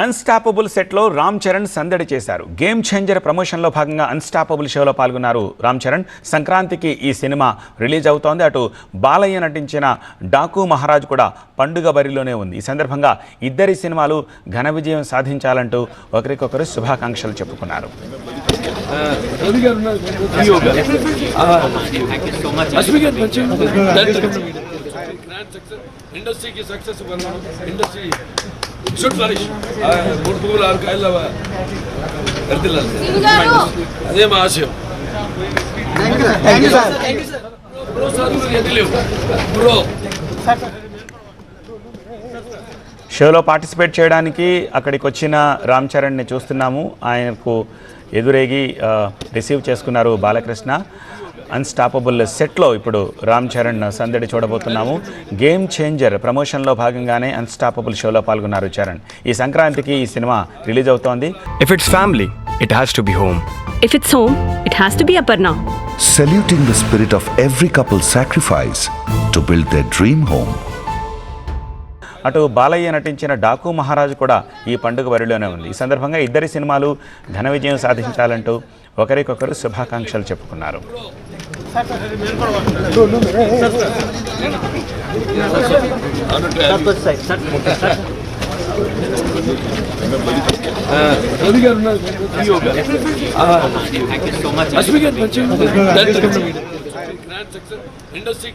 Unstoppable సెట్లో రామ్ చరణ్ సందడి చేశారు. గేమ్ చేంజర్ ప్రమోషన్లో భాగంగా అన్స్టాపబుల్ షోలో పాల్గొన్నారు రామ్ చరణ్. సంక్రాంతికి ఈ సినిమా రిలీజ్ అవుతోంది. అటు బాలయ్య నటించిన డాకు మహారాజ్ కూడా పండుగ బరిలోనే ఉంది. ఈ సందర్భంగా ఇద్దరి సినిమాలు ఘన విజయం సాధించాలంటూ ఒకరికొకరు శుభాకాంక్షలు చెప్పుకున్నారు. इंडस्ट्री की success industry should flourish. Good people are kind of అదే మా ఆశయం. బ్రో సార్ బ్రో షోలో పార్టిసిపేట్ చేయడానికి అక్కడికి వచ్చిన రామ్ చరణ్ని చూస్తున్నాము. ఆయనకు ఎదురేగి రిసీవ్ చేసుకున్నారు బాలకృష్ణ. అన్స్టాపబుల్ సెట్లో ఇప్పుడు రామ్ చరణ్ సందడి చూడబోతున్నాము. గేమ్ చేంజర్ ప్రమోషన్లో భాగంగానే అన్స్టాపబుల్ షోలో పాల్గొన్నారు చరణ్. ఈ సంక్రాంతికి ఈ సినిమా రిలీజ్ అవుతోంది. If it's family, it has to be home. If it's home, it has to be Aparna. Saluting the spirit of every couple's sacrifice to build their dream home. అటు బాలయ్య నటించిన డాకు మహారాజ్ కూడా ఈ పండుగ బరిలోనే ఉంది. ఈ సందర్భంగా ఇద్దరి సినిమాలు ఘన విజయం సాధించాలంటూ ఒకరికొకరు శుభాకాంక్షలు చెప్పుకున్నారు. ఇండస్ట్రీ